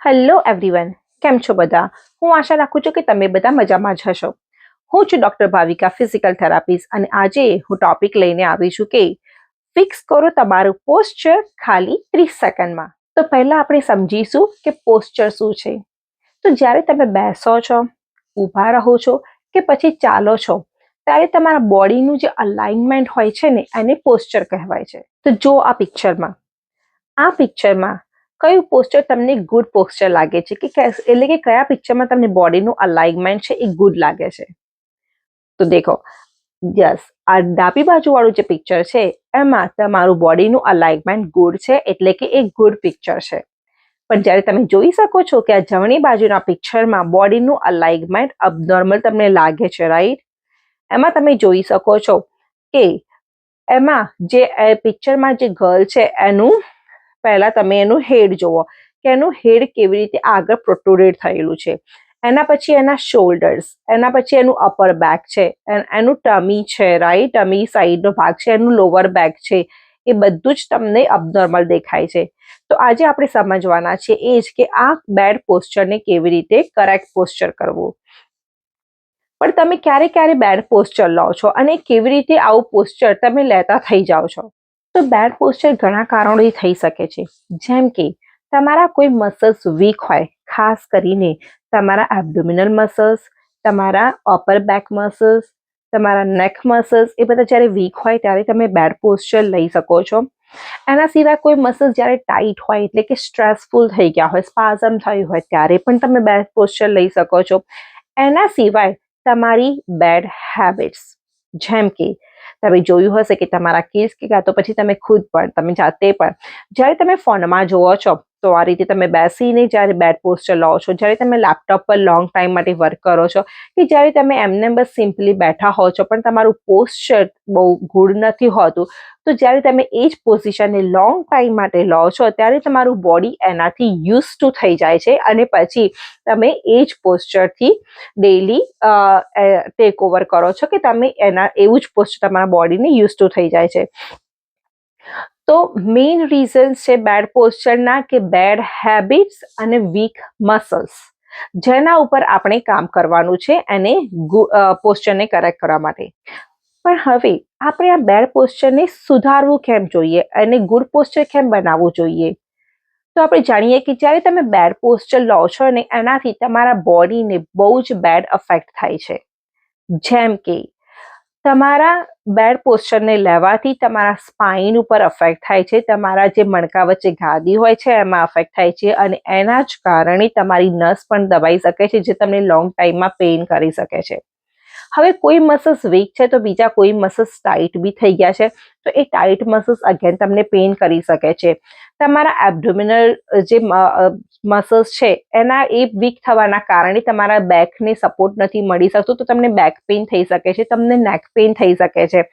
Hello everyone, કેમ છો બધા? હું આશા રાખું છું કે તમે બધા મજામાં જ હશો. હું છું ડોક્ટર ભાવિકા, ફિઝિકલ થેરાપિસ્ટ, અને આજે હું ટોપિક લઈને આવી છું કે ફિક્સ કરો તમારું પોસ્ચર ખાલી 30 સેકન્ડમાં. તો પહેલા આપણે સમજીશું કે પોસ્ચર શું છે. તો જ્યારે તમે બેસો છો, ઊભા રહો છો કે પછી ચાલો છો, ત્યારે તમારા બોડીનું જે અલાઇનમેન્ટ હોય છે ને, એને પોસ્ચર કહેવાય છે. તો જો આ પિક્ચરમાં કયું પોસ્ચર તમને ગુડ પોસ્ચર લાગે છે, કે એટલે કે કયા પિક્ચરમાં તમને બોડીનું અલાઇનમેન્ટ છે એ ગુડ લાગે છે? તો દેખો, યસ, આ ડાબી બાજુ વાળું જે પિક્ચર છે એમાં તમારું બોડીનું અલાઇનમેન્ટ ગુડ છે, એટલે કે એ ગુડ પિક્ચર છે. પણ જ્યારે તમે જોઈ શકો છો કે આ જમણી બાજુના પિક્ચરમાં બોડીનું અલાઇનમેન્ટ અબનોર્મલ તમને લાગે છે, રાઈટ? એમાં તમે જોઈ શકો છો કે એમાં જે પિક્ચરમાં જે ગર્લ છે એનું પહેલા તમે એનું હેડ જુઓ કે એનું હેડ કેવી રીતે આગળ પ્રોટ્રુડેડ થયેલું છે. એના પછી એના શોલ્ડર્સ, એના પછી એનું અપર બેક છે, એનું ટમી છે, રાઈટ? ટમી સાઈડનો ભાગ છે, એનું લોઅર બેક છે, એ બધું જ તમને અબનોર્મલ દેખાય છે. તો આજે આપણે સમજવાના છે એ જ કે આ બેડ પોસ્ચરને કેવી રીતે કરેક્ટ પોસ્ચર કરવું. પણ તમે ક્યારે ક્યારે બેડ પોસ્ચર લો છો અને કેવી રીતે આવું પોસ્ચર તમે લેતા થઈ જાઓ છો? તો બેડ પોસ્ચર ઘણા કારણોથી થઈ શકે છે, જેમ કે તમારા કોઈ મસલ્સ વીક હોય, ખાસ કરીને તમારા એબ્ડોમિનલ મસલ્સ, તમારા અપર બેક મસલ્સ, તમારા નેક મસલ્સ, એ બધા જ્યારે વીક હોય ત્યારે તમે બેડ પોસ્ચર લઈ શકો છો. એના સિવાય કોઈ મસલ્સ જ્યારે ટાઈટ હોય, એટલે કે સ્ટ્રેસફુલ થઈ ગયા હોય, સ્પાઝમ થયું હોય, ત્યારે પણ તમે બેડ પોસ્ચર લઈ શકો છો. એના સિવાય તમારી બેડ હેબિટ્સ, જેમ કે તમે જોયું હશે કે તમારા કિડ્સ કે કાં તો પછી તમે ખુદ પણ, તમે જાતે પણ જ્યારે તમે ફોનમાં જોવો છો તો આ રીતે તમે બેસીને જ્યારે બેડ પોસ્ચર લો છો, જ્યારે તમે લેપટોપ પર લોંગ ટાઈમ માટે વર્ક કરો છો, કે જ્યારે તમે એમને બસ સિમ્પલી બેઠા હો છો પણ તમારું પોસ્ચર બહુ ગુડ નથી હોતું, તો જ્યારે તમે એ જ પોઝિશનને લોંગ ટાઈમ માટે લો છો ત્યારે તમારું બોડી એનાથી યુઝ ટુ થઈ જાય છે, અને પછી તમે એ જ પોસ્ચરથી ડેલી ટેક ઓવર કરો છો, કે તમે એના એવું જ પોસ્ચર તમારા બોડીને યુઝ ટુ થઈ જાય છે. તો મેઇન રીઝન છે બેડ પોસ્ચરના કે બેડ હેબિટ્સ અને વીક મસલ્સ, જેના ઉપર આપણે કામ કરવાનું છે એને પોસ્ચરને કરેક્ટ કરવા માટે. પણ હવે આપણે આ બેડ પોસ્ચરને સુધારવું કેમ જોઈએ અને ગુડ પોસ્ચર કેમ બનાવવું જોઈએ? તો આપણે જાણીએ કે જ્યારે તમે બેડ પોસ્ચર લો છો ને, એનાથી તમારા બોડીને બહુ જ બેડ અફેક્ટ થાય છે. જેમ કે તમારા બેડ પોસ્ચરને લેવાથી તમારા સ્પાઇન ઉપર અફેક્ટ થાય છે, તમારા જે મણકા વચ્ચે ગાદી હોય છે એમાં અફેક્ટ થાય છે, અને એના જ કારણે તમારી નસ પણ દબાઈ શકે છે, જે તમને લોંગ ટાઈમમાં પેઇન કરી શકે છે. હવે કોઈ મસલ્સ વીક છે તો બીજા કોઈ મસલ્સ ટાઈટ બી થઈ ગયા છે, તો એ ટાઈટ મસલ્સ અગેન તમને પેઇન કરી શકે છે. તમારા એબ્ડોમિનલ જે મસલ્સ છે એના એ વીક થવાના કારણે તમારા બેકને સપોર્ટ નથી મળી શકતો, તો તમને બેક પેઇન થઈ શકે છે, તમને નેક પેઇન થઈ શકે છે.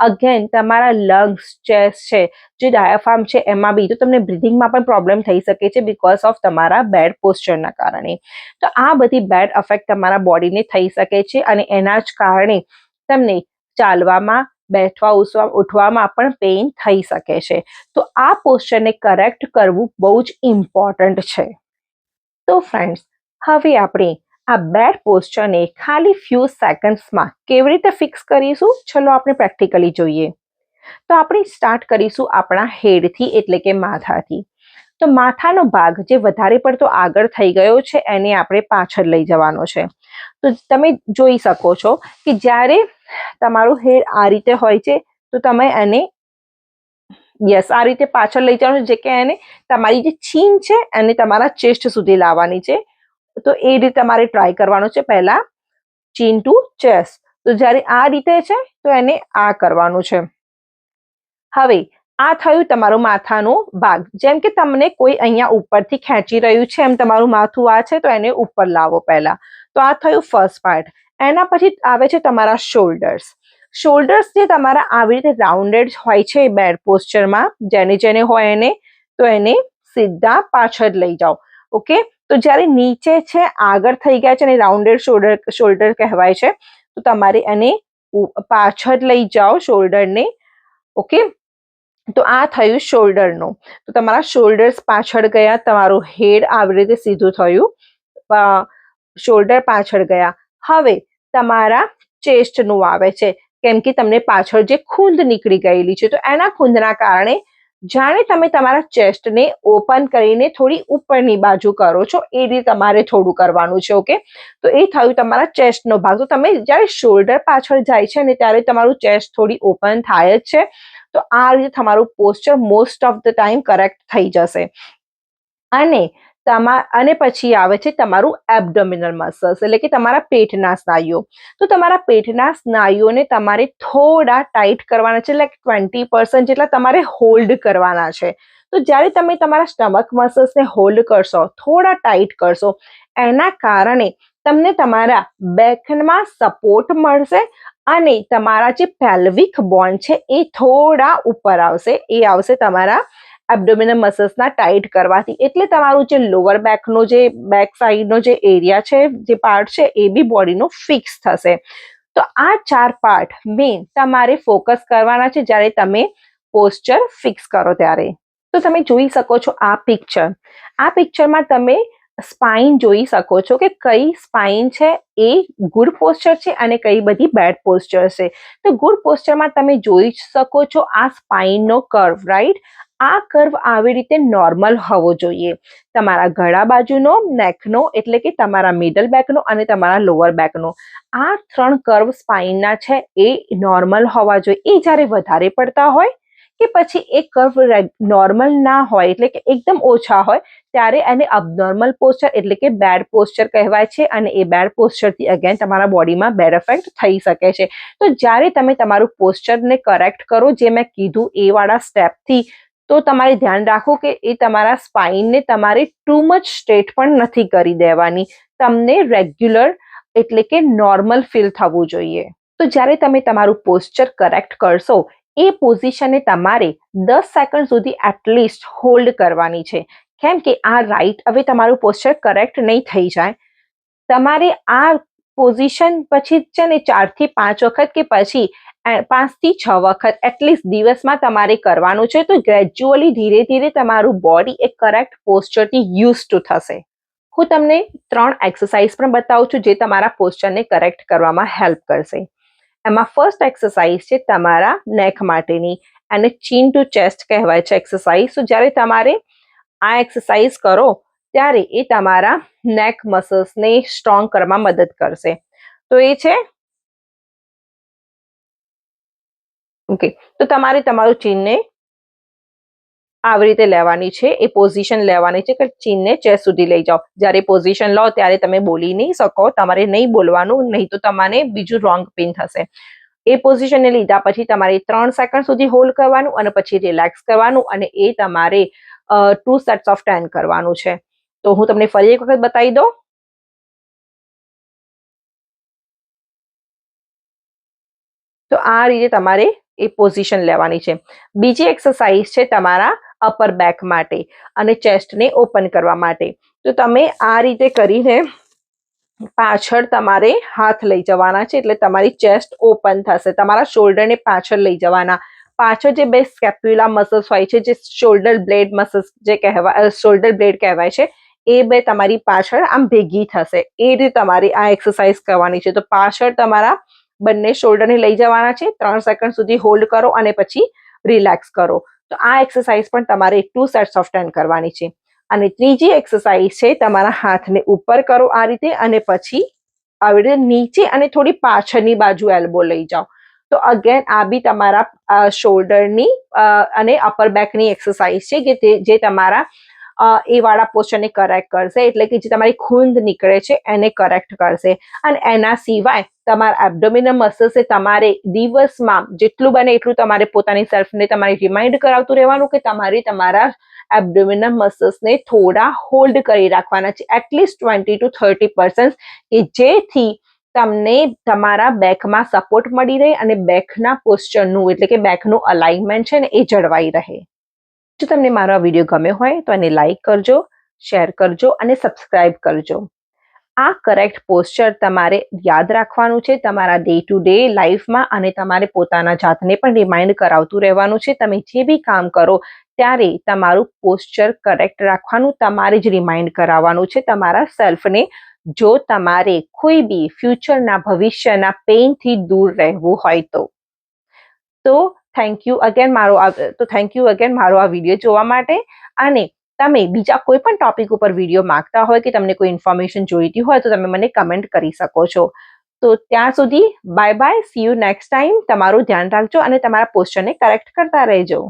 અગેન તમારા લંગ્સ, ચેસ્ટ છે, જે ડાયાફ્રામ છે એમાં બી, તો તમને બ્રીધિંગમાં પણ પ્રોબ્લેમ થઈ શકે છે બિકોઝ ઓફ તમારા બેડ પોસ્ચરના કારણે. તો આ બધી બેડ અફેક્ટ તમારા બોડીને થઈ શકે છે, અને એના જ કારણે તમને ચાલવામાં, બેઠવા, ઉઠવામાં પણ પેઇન થઈ શકે છે. તો આ પોસ્ચરને કરેક્ટ કરવું બહુ જ ઇમ્પોર્ટન્ટ છે. તો ફ્રેન્ડ્સ, હવે આપણે આ બેડ પોસ્ચરને ખાલી ફ્યુ સેકન્ડ્સમાં કેવી રીતે ફિક્સ કરીશું, ચલો આપણે પ્રેક્ટિકલી જોઈએ. તો આપણે સ્ટાર્ટ કરીશું આપણા હેડથી, એટલે કે માથાથી. તો માથાનો ભાગ જે વધારે પડતો આગળ થઈ ગયો છે એને આપણે પાછળ લઈ જવાનો છે. તો તમે જોઈ શકો છો કે જ્યારે તમારું હેડ આ રીતે હોય છે તો તમે એને આ રીતે પાછળ લઈ જવાનું, જે કે એને તમારી જે છીન છે એને તમારા ચેસ્ટ સુધી લાવવાની છે. તો એ રીતે તમારે ટ્રાય કરવાનું છે, પહેલા ચીન ટુ ચેસ્ટ. તો જ્યારે આ રીતે છે તો એને આ કરવાનું છે. હવે આ થયું તમારું માથાનો ભાગ, જેમ કે તમને કોઈ અહીંયા ઉપરથી ખેંચી રહ્યું છે એમ તમારું માથું આ છે, તો એને ઉપર લાવો પહેલા. તો આ થયું ફર્સ્ટ પાર્ટ. એના પછી આવે છે તમારા શોલ્ડર્સ. શોલ્ડર્સ જે તમારા આવી રીતે રાઉન્ડેડ હોય છે બેડ પોસ્ચરમાં, જેને હોય એને, તો એને સીધા પાછળ લઈ જાઓ. ઓકે, તો જ્યારે નીચે છે, આગળ થઈ ગયા છે અને રાઉન્ડેડ શોલ્ડર કહેવાય છે, તો તમારે એને પાછળ લઈ જાઓ શોલ્ડરને. ઓકે, તો આ થયું શોલ્ડરનું. તો તમારા શોલ્ડર્સ પાછળ ગયા, તમારું હેડ આવી રીતે સીધું થયું, શોલ્ડર પાછળ ગયા. હવે તમારા ચેસ્ટનું આવે છે, કેમ કે તમને પાછળ જે ખૂંદ નીકળી ગયેલી છે, તો એના ખૂંદના કારણે જાણે તમે તમારા ચેસ્ટને ઓપન કરીને થોડી ઉપરની બાજુ કરો છો એ રીતે તમારે થોડું કરવાનું છે. ઓકે, તો એ થયું તમારા ચેસ્ટનો ભાગ. તો તમે જ્યારે શોલ્ડર પાછળ જાય છે ને ત્યારે તમારું ચેસ્ટ થોડી ઓપન થાય જ છે. તો આ રીતે તમારું posture most of the time correct થઈ જશે. અને પછી આવે છે તમારું એબ્ડોમિનલ મસલ્સ, એટલે કે તમારા પેટના સ્નાયુઓ. તો તમારા પેટના સ્નાયુઓને તમારે થોડા ટાઈટ કરવાના છે, લાઈક 20% જેટલા તમારે હોલ્ડ કરવાના છે. તો જ્યારે તમે તમારા સ્ટમક મસલ્સને હોલ્ડ કરશો, થોડા ટાઈટ કરશો, એના કારણે તમને તમારા બેકમાં સપોર્ટ મળશે અને તમારા જે પેલ્વિક બોન છે એ થોડા ઉપર આવશે. એ આવશે તમારા એબ્ડોમિનલ મસલ્સના ટાઈટ કરવાથી. એટલે તમારું જે લોઅર બેકનો જે બેક સાઈડનો જે એરિયા છે, જે પાર્ટ છે, એ બી બોડીનો ફિક્સ થશે. તો આ 4 પાર્ટ મેઇન તમારે ફોકસ કરવાના છે જ્યારે તમે પોસ્ચર ફિક્સ કરો ત્યારે. તો તમે જોઈ શકો છો આ પિક્ચરમાં તમે સ્પાઇન જોઈ શકો છો કે કઈ સ્પાઇન છે એ ગુડ પોસ્ચર છે અને કઈ બધી બેડ પોસ્ચર છે. તો ગુડ પોસ્ચરમાં તમે જોઈ શકો છો આ સ્પાઇનનો કર્વ, રાઈટ? આ કર્વ આવી રીતે નોર્મલ હોવો જોઈએ. તમારા ગળા બાજુનો, નેકનો એટલે કે તમારા મિડલ બેકનો અને તમારા લોઅર બેકનો, આ 3 કર્વ સ્પાઇનના છે એ નોર્મલ હોવા જોઈએ. એ જ્યારે વધારે પડતા હોય કે પછી એ કર્વ નોર્મલ ના હોય, એટલે કે એકદમ ઓછા હોય, ત્યારે એને અબનોર્મલ પોસ્ચર એટલે કે બેડ પોસ્ચર કહેવાય છે. અને એ બેડ પોસ્ચરથી અગેન તમારા બોડીમાં બેડ ઇફેક્ટ થઈ શકે છે. તો જ્યારે તમે તમારું પોસ્ચરને કરેક્ટ કરો, જે મેં કીધું એ વાળા સ્ટેપથી, તો તમારે ધ્યાન રાખો કે એ તમારા સ્પાઇનને તમારે ટુ મચ સ્ટ્રેટ પણ નથી કરી દેવાની. તમને રેગ્યુલર એટલે કે નોર્મલ ફીલ થવું જોઈએ. તો જ્યારે તમે તમારું પોસ્ચર કરેક્ટ કરશો, એ પોઝિશનને તમારે 10 સેકન્ડ સુધી એટલીસ્ટ હોલ્ડ કરવાની છે. કેમ કે આ રાઈટ, હવે તમારું પોસ્ચર કરેક્ટ નહીં થઈ જાય, તમારે આ પોઝિશન પછી છે ને 4 થી 5 વખત કે પછી 5 થી 6 વખત એટલીસ્ટ દિવસમાં તમારે કરવાનું છે. તો ગ્રેજ્યુઅલી ધીરે ધીરે તમારું બોડી એ કરેક્ટ પોસ્ચરથી યુઝ ટુ થશે. હું તમને 3 એક્સરસાઇઝ પણ બતાવું છું જે તમારા પોસ્ચરને કરેક્ટ કરવામાં હેલ્પ કરશે. એમાં ફર્સ્ટ એક્સરસાઇઝ છે તમારા નેક માટેની, અને ચીન ટુ ચેસ્ટ કહેવાય છે એક્સરસાઇઝ. તો જ્યારે તમારે આ એક્સરસાઇઝ કરો ત્યારે એ તમારા નેક મસલ્સને સ્ટ્રોંગ કરવામાં મદદ કરશે. તો એ છે, ઓકે, તો તમારે તમારું ચીનને આવી રીતે લેવાની છે, એ પોઝિશન લેવાની છે કે ચીનને ચેસ્ટ સુધી લઈ જાઓ. જ્યારે પોઝિશન લો ત્યારે તમે બોલી નહીં શકો, તમારે નહીં બોલવાનું, નહીં તો તમારે બીજું રોંગ પિન થશે. એ પોઝિશનને લીધા પછી તમારે 3 સેકન્ડ સુધી હોલ્ડ કરવાનું અને પછી રિલેક્સ કરવાનું, અને એ તમારે 2 સેટ્સ ઓફ 10 કરવાનું છે. તો હું તમને ફરી એક વખત બતાવી દઉં. તો આ રીતે તમારે એ પોઝિશન લેવાની છે. બીજી એક્સરસાઇઝ છે તમારા અપર બેક માટે અને ચેસ્ટને ઓપન કરવા માટે. તો તમે આ રીતે કરીને પાછળ તમારે હાથ લઈ જવાના છે, એટલે તમારી ચેસ્ટ ઓપન થશે. તમારા શોલ્ડરને પાછળ લઈ જવાના. પાછળ જે બે સ્કેપ્યુલા મસલ્સ હોય છે, જે શોલ્ડર બ્લેડ મસલ્સ જે કહેવાય, શોલ્ડર બ્લેડ કહેવાય છે, એ બે તમારી પાછળ આમ ભેગી થશે. એ રીતે તમારે આ એક્સરસાઇઝ કરવાની છે. તો પાછળ તમારા બંને શોલ્ડરને લઈ જવાના છે, 3 સેકન્ડ સુધી હોલ્ડ કરો અને પછી રિલેક્સ કરો. તો આ એક્સરસાઇઝ પણ તમારે 2 સેટ્સ ઓફ 10 કરવાની છે. અને ત્રીજી એક્સરસાઇઝ છે તમારા હાથને ઉપર કરો આ રીતે, અને પછી આવી રીતે નીચે અને થોડી પાછળની બાજુ એલ્બો લઈ જાઓ. તો અગેન આ બી તમારા શોલ્ડરની અને અપર બેકની એક્સરસાઇઝ છે કે જે તમારા એ વાળા પોસ્ચરને કરેક્ટ કરશે, એટલે કે જે તમારી ખૂંદ નીકળે છે એને કરેક્ટ કરશે. અને એના સિવાય તમારા એબ્ડોમિનલ મસલ્સે તમારે દિવસમાં જેટલું બને એટલું તમારે પોતાની સેલ્ફને તમારે રિમાઇન્ડ કરાવતું રહેવાનું કે તમારે તમારા એબ્ડોમિનલ મસલ્સને થોડા હોલ્ડ કરી રાખવાના છે, એટલીસ્ટ 20 to 30%, કે જેથી તમને તમારા બેકમાં સપોર્ટ મળી રહે અને બેકના પોસ્ચરનું એટલે કે બેકનું અલાઇનમેન્ટ છે ને એ જળવાઈ રહે. જો તમને મારો આ વિડીયો ગમ્યો હોય તો એને લાઈક કરજો, શેર કરજો અને સબસ્ક્રાઇબ કરજો. આ કરેક્ટ પોસ્ચર તમારે યાદ રાખવાનું છે તમારા ડે ટુ ડે લાઈફમાં, અને તમારે પોતાના જાતને પણ રિમાઇન્ડ કરાવતું રહેવાનું છે. તમે જે બી કામ કરો ત્યારે તમારું પોસ્ચર કરેક્ટ રાખવાનું, તમારે જ રિમાઇન્ડ કરાવવાનું છે તમારા સેલ્ફને, જો તમારે કોઈ બી ફ્યુચરના ભવિષ્યના પેઇનથી દૂર રહેવું હોય તો થેન્ક યુ અગેન મારો આ વિડીયો જોવા માટે. અને તમે બીજા કોઈ પણ ટોપિક ઉપર વિડીયો માંગતા હોય કે તમને કોઈ ઇન્ફોર્મેશન જોઈતી હોય તો તમે મને કમેન્ટ કરી શકો છો. તો ત્યાં સુધી bye bye, C you next time. તમારું ધ્યાન રાખજો અને તમારા પોસ્ચરને કરેક્ટ કરતા રહેજો.